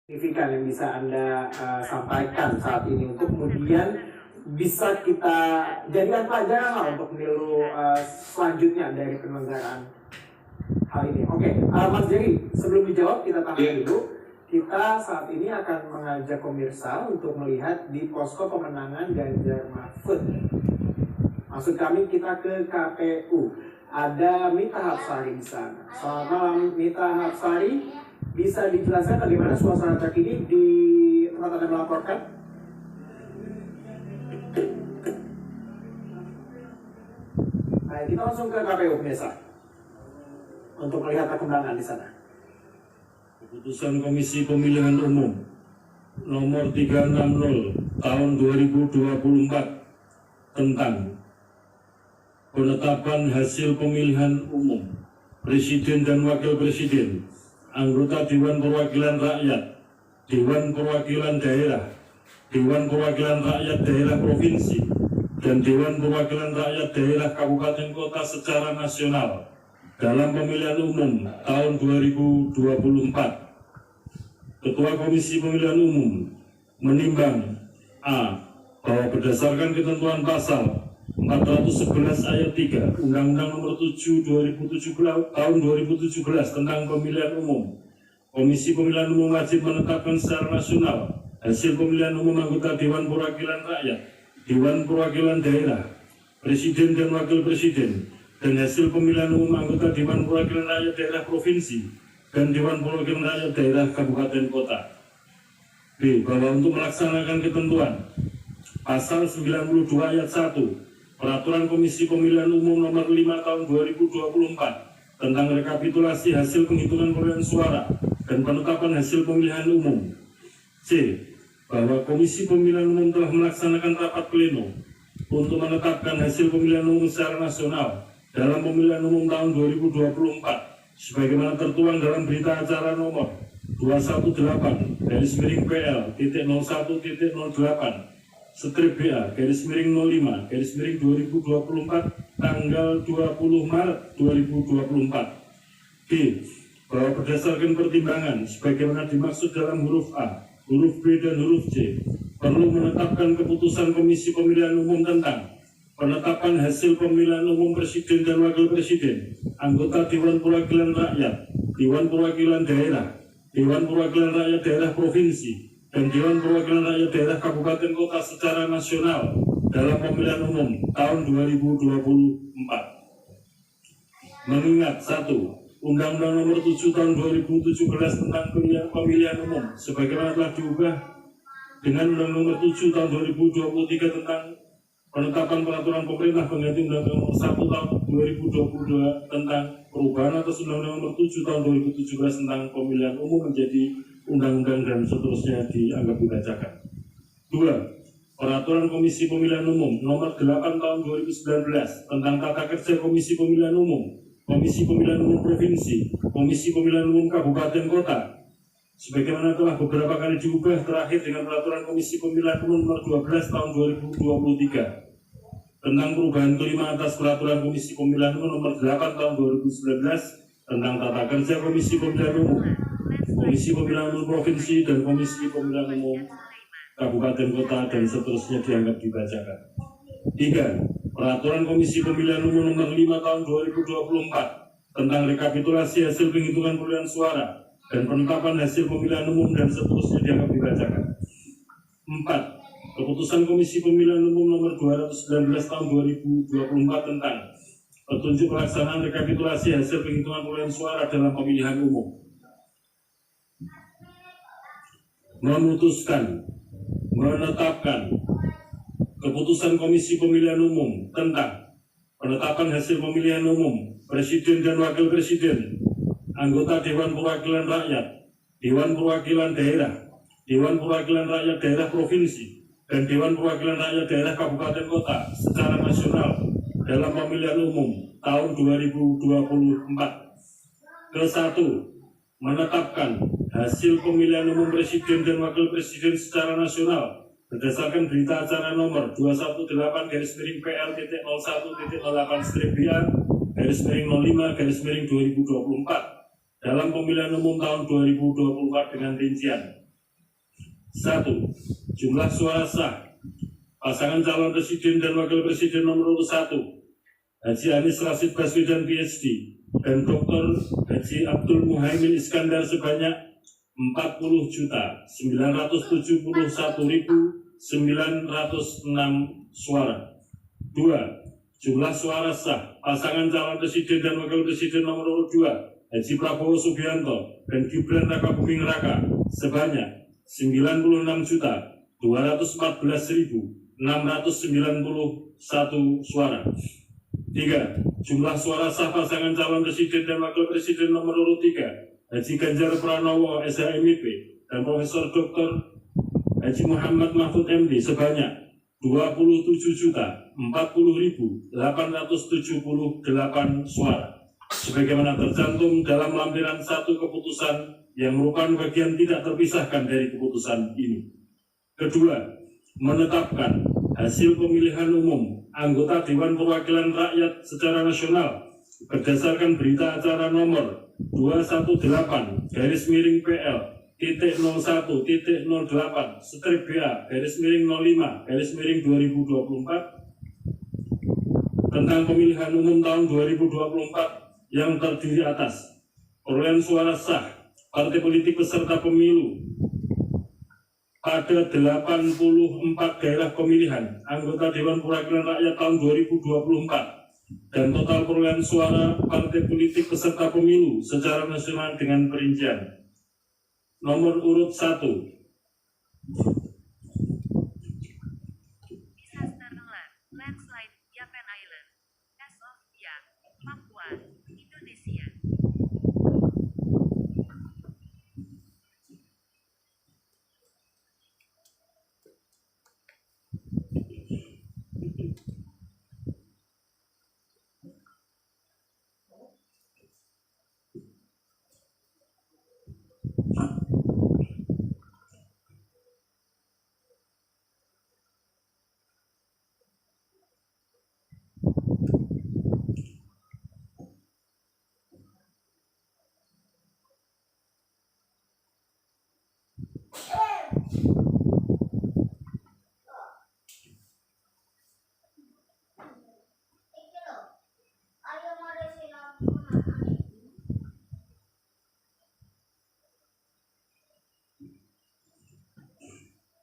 signifikan yang bisa Anda sampaikan saat ini untuk kemudian bisa kita jadikan pelajaran lah untuk pemilu selanjutnya dari penyelenggaraan hal ini. Oke, Mas Jerry, sebelum dijawab kita tahan dulu. Kita saat ini akan mengajak pemirsa untuk melihat di posko pemenangan Ganjar Mahfud. Maksud kami kita ke KPU. Ada Mita Hapsari di sana. Selamat malam Mita Hapsari. Bisa dijelaskan bagaimana suasana terkini di tempat Anda melaporkan? Baik, kita langsung ke KPU pemirsa untuk melihat perkembangan di sana. Keputusan Komisi Pemilihan Umum nomor 360 tahun 2024 tentang penetapan hasil pemilihan umum Presiden dan Wakil Presiden, anggota Dewan Perwakilan Rakyat, Dewan Perwakilan Daerah, Dewan Perwakilan Rakyat Daerah Provinsi, dan Dewan Perwakilan Rakyat Daerah Kabupaten Kota secara nasional dalam pemilihan umum tahun 2024. Ketua Komisi Pemilihan Umum menimbang A. Bahwa berdasarkan ketentuan pasal 411 ayat 3 Undang-Undang Nomor 7 tahun 2017 tentang Pemilihan Umum, Komisi Pemilihan Umum wajib menetapkan secara nasional hasil pemilihan umum anggota Dewan Perwakilan Rakyat, Dewan Perwakilan Daerah, Presiden dan Wakil Presiden, dan hasil pemilihan umum anggota Dewan Perwakilan Rakyat Daerah Provinsi dan Dewan Perwakilan Rakyat Daerah Kabupaten Kota. B. Bahwa untuk melaksanakan ketentuan Pasal 92 ayat 1 Peraturan Komisi Pemilihan Umum Nomor 5 Tahun 2024 tentang rekapitulasi hasil penghitungan perolehan suara dan penetapan hasil pemilihan umum. C. Bahwa Komisi Pemilihan Umum telah melaksanakan rapat pleno untuk menetapkan hasil pemilihan umum secara nasional dalam pemilihan umum tahun 2024 sebagaimana tertuang dalam berita acara nomor 218-01.01.08/BA/05/2024 tanggal 20 Maret 2024. D. Bahwa berdasarkan pertimbangan sebagaimana dimaksud dalam huruf A, huruf B dan huruf C, perlu menetapkan keputusan Komisi Pemilihan Umum tentang penetapan hasil pemilihan umum Presiden dan Wakil Presiden, anggota Dewan Perwakilan Rakyat, Dewan Perwakilan Daerah, Dewan Perwakilan Rakyat Daerah Provinsi, dan Dewan Perwakilan Rakyat Daerah Kabupaten Kota secara nasional dalam pemilihan umum tahun 2024. Mengingat 1. Undang-Undang Nomor 7 Tahun 2017 tentang pemilihan umum sebagaimana telah diubah dengan Undang-Undang Nomor 7 Tahun 2023 tentang penetapan peraturan pemerintah pengganti Undang-Undang Nomor 1 Tahun 2022 tentang perubahan atas Undang-Undang Nomor 7 Tahun 2017 tentang pemilihan umum menjadi undang-undang dan seterusnya dianggap dibacakan. 2. Peraturan Komisi Pemilihan Umum Nomor 8 Tahun 2019 tentang tata kerja Komisi Pemilihan Umum, Komisi Pemilihan Umum Provinsi, Komisi Pemilihan Umum Kabupaten Kota sebagaimana telah beberapa kali diubah terakhir dengan Peraturan Komisi Pemilihan Umum Nomor 12 Tahun 2023 tentang perubahan kelima atas Peraturan Komisi Pemilihan Umum Nomor 8 Tahun 2019 tentang tata kerja Komisi Pemilihan Umum, Komisi Pemilihan Umum Provinsi, dan Komisi Pemilihan Umum Kabupaten Kota dan seterusnya dianggap dibacakan. 3. Peraturan Komisi Pemilihan Umum Nomor 5 Tahun 2024 tentang rekapitulasi hasil penghitungan perolehan suara dan penetapan hasil pemilihan umum dan seterusnya dianggap dibacakan. 4. Keputusan Komisi Pemilihan Umum Nomor 219 Tahun 2024 tentang petunjuk pelaksanaan rekapitulasi hasil penghitungan perolehan suara dalam pemilihan umum. Memutuskan menetapkan keputusan Komisi Pemilihan Umum tentang penetapan hasil pemilihan umum Presiden dan Wakil Presiden, anggota Dewan Perwakilan Rakyat, Dewan Perwakilan Daerah, Dewan Perwakilan Rakyat Daerah Provinsi, dan Dewan Perwakilan Rakyat Daerah Kabupaten Kota secara nasional dalam pemilihan umum tahun 2024. Ke-1. Menetapkan hasil pemilihan umum Presiden dan Wakil Presiden secara nasional berdasarkan berita acara nomor 218-01.01.08/BA/05/2024 dalam pemilihan umum tahun 2024 dengan rincian 1. Jumlah suara sah pasangan calon presiden dan wakil presiden nomor urut 1 Haji Anies Rashid Baswedan PhD dan Dr. Haji Abdul Muhaimin Iskandar sebanyak 40.971.906 suara. 2. Jumlah suara sah pasangan calon presiden dan wakil presiden nomor urut 2 Haji Prabowo Subianto dan Gibran Rakabuming Raka sebanyak 96.214.691 suara. 3. Jumlah suara sah pasangan calon presiden dan wakil presiden nomor urut 3 Haji Ganjar Pranowo SHMIP dan Profesor Dr. Haji Muhammad Mahfud MD sebanyak 27.040.878 suara. Sebagaimana tercantum dalam lampiran 1 keputusan yang merupakan bagian tidak terpisahkan dari keputusan ini. Kedua, menetapkan hasil pemilihan umum anggota Dewan Perwakilan Rakyat secara nasional berdasarkan berita acara nomor 218-01.01-TT01-PA-05-2024 tentang pemilihan umum tahun 2024 yang terdiri atas perolehan suara sah partai politik peserta pemilu pada 84 daerah pemilihan anggota Dewan Perwakilan Rakyat tahun 2024 dan total perolehan suara partai politik peserta pemilu secara nasional dengan perincian. Nomor urut 1. Landslide Yapen Island, as of Papua, Indonesia.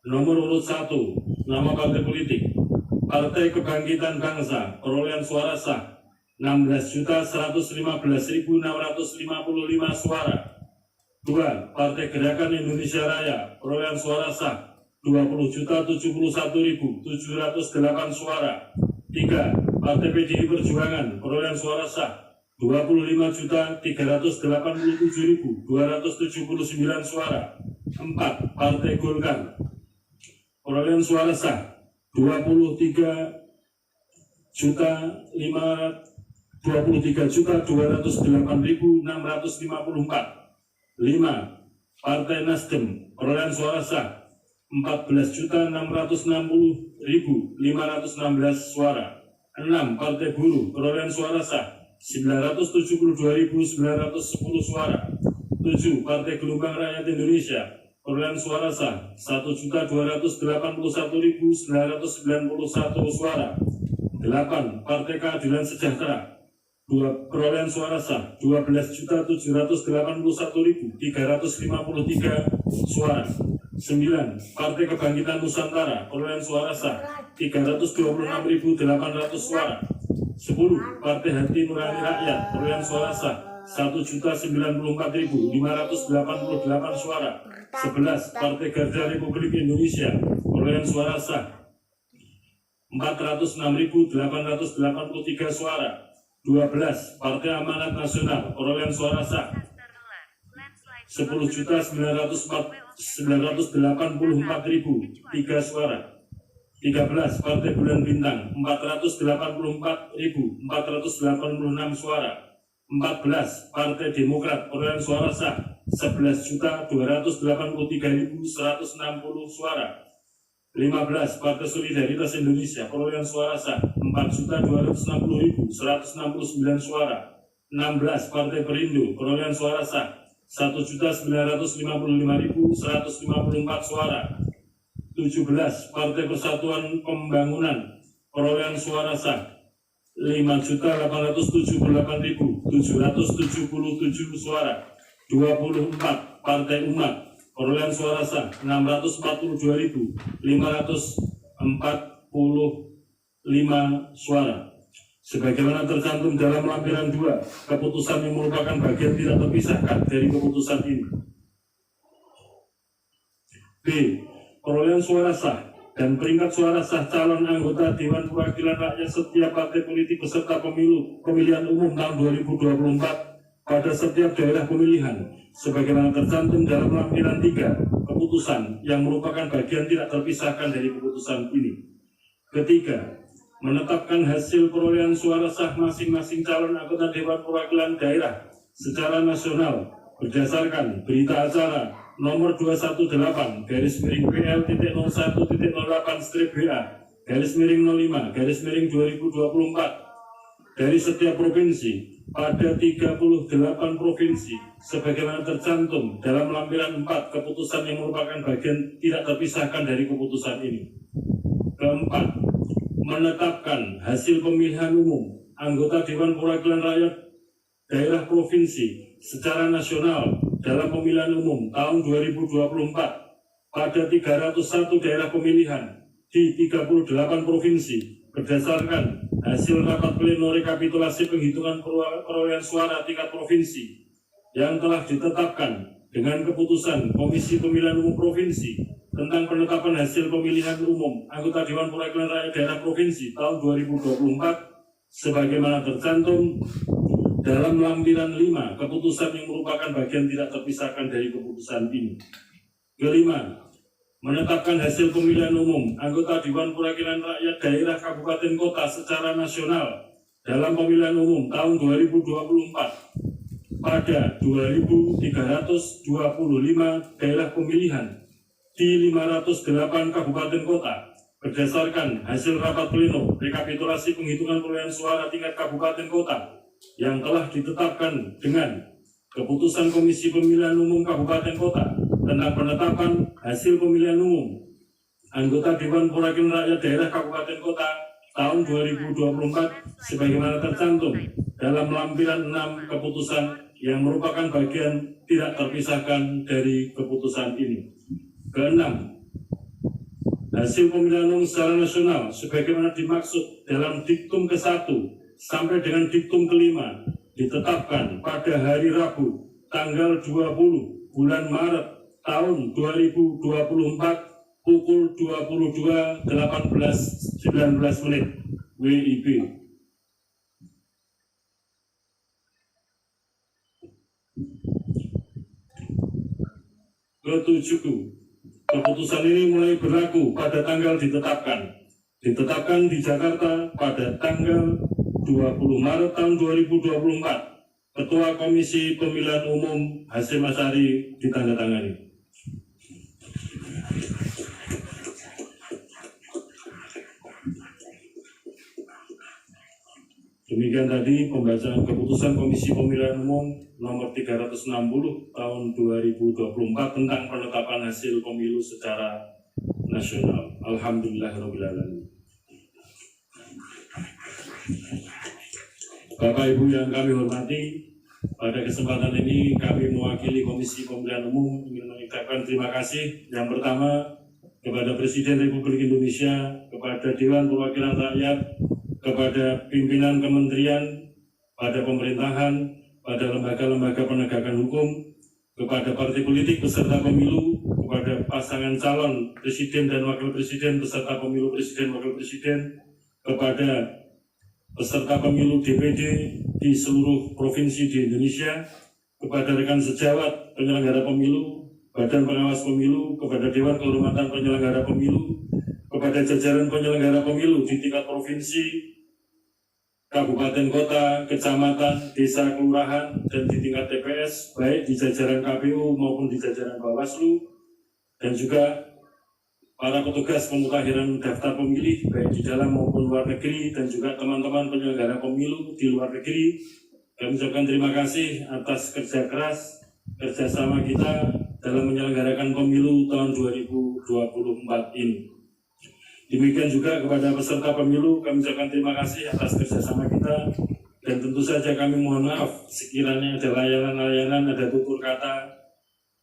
Nomor urut 1, nama partai politik Partai Kebangkitan Bangsa, perolehan suara sah 16.115.655 suara. 2. Partai Gerakan Indonesia Raya, perolehan suara sah 20.071.708 suara. 3. Partai PDI Perjuangan, perolehan suara sah 25.387.279 suara. 4. Partai Golkar, perolehan suara sah 23.208.654. 5. Partai Nasdem, perolehan suara sah 14.660.516 suara. 6. Partai Buruh, perolehan suara sah 972.910 suara. 7. Partai Gelombang Rakyat Indonesia, perolehan suara sah 1.281.991 suara. 8. Partai Keadilan Sejahtera, perolehan suara sah 12.781.353 suara. 9. Partai Kebangkitan Nusantara, perolehan suara sah 326.800 suara. 10. Partai Hati Nurani Rakyat, perolehan suara sah 1.094.588 suara. 11. Partai Garda Republik Indonesia, perolehan suara sah 406.883 suara. 12. Partai Amanat Nasional, perolehan suara sah 10.984.003 suara. 13. Partai Bulan Bintang, 484.486 suara. 14. Partai Demokrat, perolehan suara sah 11.283.160 suara. 15. Partai Solidaritas Indonesia, perolehan suara sah 4.260.169 suara. 16. Partai Perindo, perolehan suara sah 1.955.154 suara. 17. Partai Persatuan Pembangunan perolehan suara sah 5.878.777 suara. 24. Partai Umat perolehan suara sah 642.545 suara. Sebagaimana tercantum dalam lampiran 2, keputusan yang merupakan bagian tidak terpisahkan dari keputusan ini. B. Perolehan suara sah dan peringkat suara sah calon anggota Dewan Perwakilan Rakyat setiap partai politik peserta pemilihan umum tahun 2024 pada setiap daerah pemilihan, sebagaimana tercantum dalam lampiran 3, keputusan yang merupakan bagian tidak terpisahkan dari keputusan ini. Ketiga, menetapkan hasil perolehan suara sah masing-masing calon anggota Dewan Perwakilan Daerah secara nasional berdasarkan berita acara nomor 218-PL-001.01.BA-05-2024 dari setiap provinsi pada 38 provinsi sebagaimana tercantum dalam lampiran 4 keputusan yang merupakan bagian tidak terpisahkan dari keputusan ini. Keempat, menetapkan hasil pemilihan umum anggota Dewan Perwakilan Rakyat daerah provinsi secara nasional dalam pemilihan umum tahun 2024 pada 301 daerah pemilihan di 38 provinsi berdasarkan hasil rapat pleno rekapitulasi penghitungan perolehan suara tingkat provinsi yang telah ditetapkan dengan keputusan Komisi Pemilihan Umum Provinsi tentang penetapan hasil pemilihan umum anggota Dewan Perwakilan Rakyat Daerah Provinsi tahun 2024 sebagaimana tercantum dalam lampiran 5 keputusan yang merupakan bagian tidak terpisahkan dari keputusan ini. Kelima, menetapkan hasil pemilihan umum anggota Dewan Perwakilan Rakyat Daerah Kabupaten Kota secara nasional dalam pemilihan umum tahun 2024 pada 2.325 daerah pemilihan di 508 kabupaten kota berdasarkan hasil rapat pleno rekapitulasi penghitungan perolehan suara tingkat kabupaten kota yang telah ditetapkan dengan keputusan Komisi Pemilihan Umum Kabupaten Kota tentang penetapan hasil pemilihan umum anggota Dewan Perwakilan Rakyat Daerah Kabupaten Kota tahun 2024 sebagaimana tercantum dalam lampiran 6 keputusan yang merupakan bagian tidak terpisahkan dari keputusan ini. Keenam, hasil pemilihan umum secara nasional sebagaimana dimaksud dalam diktum ke-1 sampai dengan diktum ke-5 ditetapkan pada hari Rabu tanggal 20 bulan Maret tahun 2024 pukul 22.18.19 WIB. Ketujuh, keputusan ini mulai berlaku pada tanggal ditetapkan di Jakarta pada tanggal 20 Maret tahun 2024. Ketua Komisi Pemilihan Umum Hasyim Asyari ditandatangani. Demikian tadi pembacaan keputusan Komisi Pemilihan Umum nomor 360 tahun 2024 tentang penetapan hasil pemilu secara nasional. Alhamdulillahirrahmanirrahim. Bapak Ibu yang kami hormati, pada kesempatan ini kami mewakili Komisi Pemilihan Umum ingin mengucapkan terima kasih yang pertama kepada Presiden Republik Indonesia, kepada Dewan Perwakilan Rakyat, kepada pimpinan kementerian, pada pemerintahan, pada lembaga-lembaga penegakan hukum, kepada partai politik peserta pemilu, kepada pasangan calon presiden dan wakil presiden peserta pemilu presiden wakil presiden, kepada peserta pemilu DPD di seluruh provinsi di Indonesia, kepada rekan sejawat penyelenggara pemilu, Badan Pengawas Pemilu, kepada Dewan Kehormatan Penyelenggara Pemilu, kepada jajaran penyelenggara pemilu di tingkat provinsi, kabupaten kota, kecamatan, desa, kelurahan, dan di tingkat TPS, baik di jajaran KPU maupun di jajaran Bawaslu, dan juga para petugas pemutahiran daftar pemilih, baik di dalam maupun luar negeri, dan juga teman-teman penyelenggara pemilu di luar negeri. Kami ucapkan terima kasih atas kerja keras kerjasama kita dalam menyelenggarakan pemilu tahun 2024 ini. Demikian juga kepada peserta pemilu, kami ucapkan terima kasih atas kerjasama kita, dan tentu saja kami mohon maaf sekiranya ada layanan-layanan, ada tutur kata,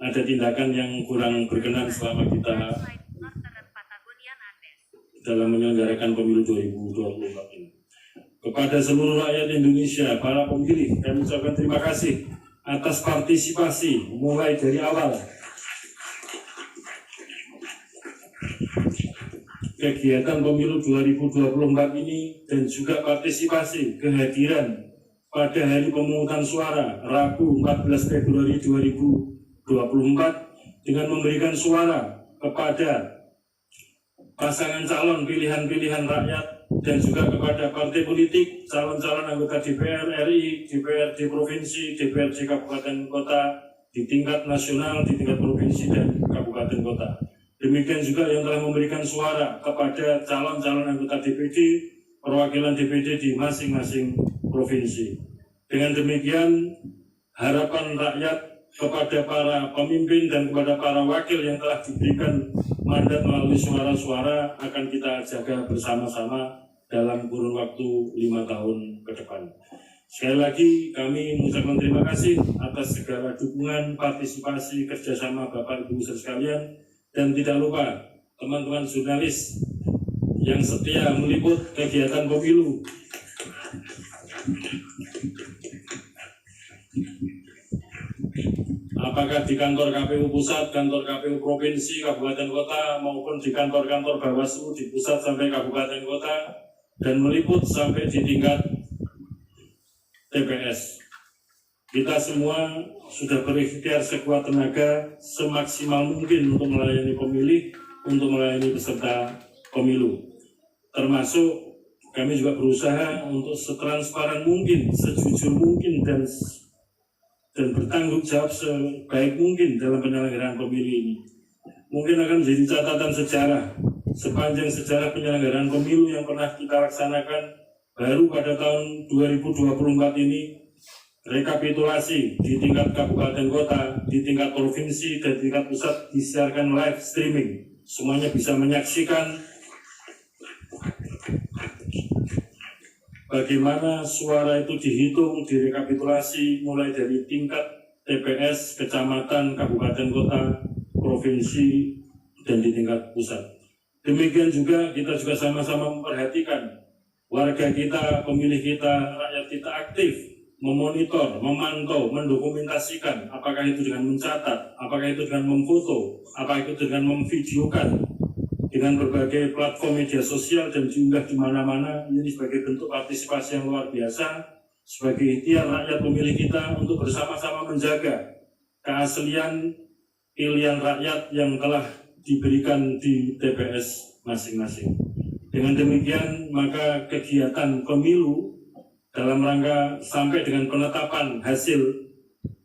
ada tindakan yang kurang berkenan selama kita Landslide Northern Patagonian Andes. dalam menyelenggarakan pemilu 2024 ini. Kepada seluruh rakyat Indonesia, para pemilih, kami ucapkan terima kasih atas partisipasi mulai dari awal kegiatan pemilu 2024 ini, dan juga partisipasi kehadiran pada hari pemungutan suara Rabu 14 Februari 2024 dengan memberikan suara kepada pasangan calon pilihan-pilihan rakyat dan juga kepada partai politik, calon-calon anggota DPR RI, DPRD provinsi, DPRD kabupaten kota, di tingkat nasional, di tingkat provinsi dan kabupaten kota. Demikian juga yang telah memberikan suara kepada calon-calon anggota DPD, perwakilan DPD di masing-masing provinsi. Dengan demikian, harapan rakyat kepada para pemimpin dan kepada para wakil yang telah diberikan mandat melalui suara-suara akan kita jaga bersama-sama dalam kurun waktu 5 tahun ke depan. Sekali lagi kami mengucapkan terima kasih atas segala dukungan, partisipasi, kerjasama Bapak Ibu sekalian, dan tidak lupa teman-teman jurnalis yang setia meliput kegiatan pemilu. Apakah di kantor KPU pusat, kantor KPU provinsi, kabupaten kota, maupun di kantor-kantor Bawaslu di pusat sampai kabupaten kota, dan meliput sampai di tingkat TPS. Kita semua sudah berikhtiar sekuat tenaga semaksimal mungkin untuk melayani pemilih, untuk melayani peserta pemilu. Termasuk kami juga berusaha untuk setransparan mungkin, sejujur mungkin, dan bertanggung jawab sebaik mungkin dalam penyelenggaraan pemilu ini. Mungkin akan menjadi catatan sejarah sepanjang sejarah penyelenggaraan pemilu yang pernah kita laksanakan. Baru pada tahun 2024 ini rekapitulasi di tingkat kabupaten kota, di tingkat provinsi, dan di tingkat pusat disiarkan live streaming. Semuanya bisa menyaksikan bagaimana suara itu dihitung, direkapitulasi mulai dari tingkat TPS, kecamatan, kabupaten kota, provinsi, dan di tingkat pusat. Demikian juga kita juga sama-sama memperhatikan warga kita, pemilih kita, rakyat kita aktif memonitor, memantau, mendokumentasikan, apakah itu dengan mencatat, apakah itu dengan memfoto, apakah itu dengan memvideokan dengan berbagai platform media sosial dan diunggah di mana-mana. Ini sebagai bentuk partisipasi yang luar biasa, sebagai ikhtiar rakyat pemilih kita untuk bersama-sama menjaga keaslian pilihan rakyat yang telah diberikan di TPS masing-masing. Dengan demikian, maka kegiatan pemilu dalam rangka sampai dengan penetapan hasil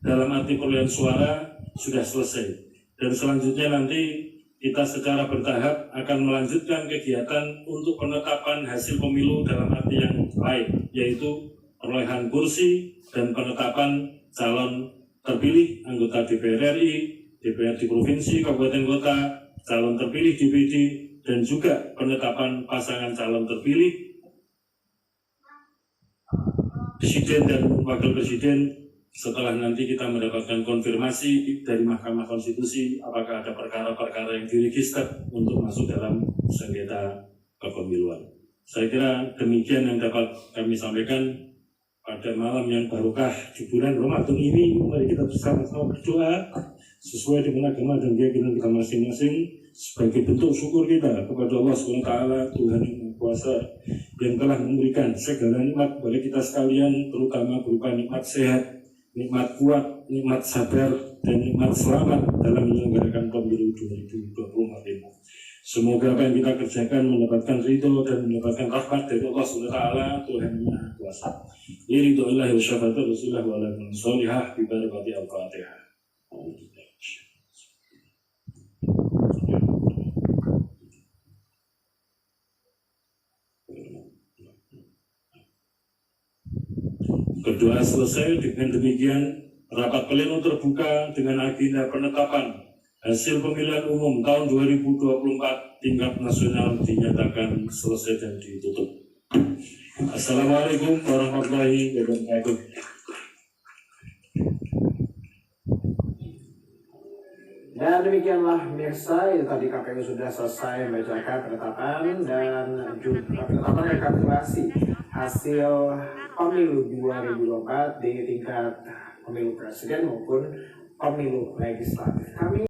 dalam arti perolehan suara sudah selesai. Dan selanjutnya nanti kita secara bertahap akan melanjutkan kegiatan untuk penetapan hasil pemilu dalam arti yang lain, yaitu perolehan kursi dan penetapan calon terpilih anggota DPR RI, DPRD provinsi, kabupaten kota, calon terpilih DPD, dan juga penetapan pasangan calon terpilih presiden dan wakil presiden setelah nanti kita mendapatkan konfirmasi dari Mahkamah Konstitusi apakah ada perkara-perkara yang diregister untuk masuk dalam sengketa kepemiluan. Saya kira demikian yang dapat kami sampaikan pada malam yang barokah di bulan Ramadan ini. Mari kita bersama-sama berdoa sesuai dengan agama dan keyakinan kita masing-masing sebagai bentuk syukur kita kepada Allah SWT, Tuhan yang Maha Kuasa, yang telah memberikan segala nikmat kepada kita sekalian, terutama berupa nikmat sehat, nikmat kuat, nikmat sabar, dan nikmat selamat dalam menyelenggarakan pemilu 2024 ini. Semoga apa yang kita kerjakan mendapatkan ridho dan mendapatkan rahmat dari Allah SWT, Tuhan yang Maha Kuasa. Ridhoillahi wa syafatu Rasulullah wa alamin sholihah bi barakati al-Fatihah. Berdoa selesai. Dengan demikian Rapat pleno terbuka dengan agenda penetapan hasil pemilihan umum tahun 2024 tingkat nasional dinyatakan selesai dan ditutup. Assalamualaikum warahmatullahi wabarakatuh. Dan demikianlah pemirsa, itu tadi KPU sudah selesai membacakan penetapan dan juga penetapan rekapitulasi hasil pemilu 2024 di tingkat pemilu presiden maupun pemilu legislatif. Kami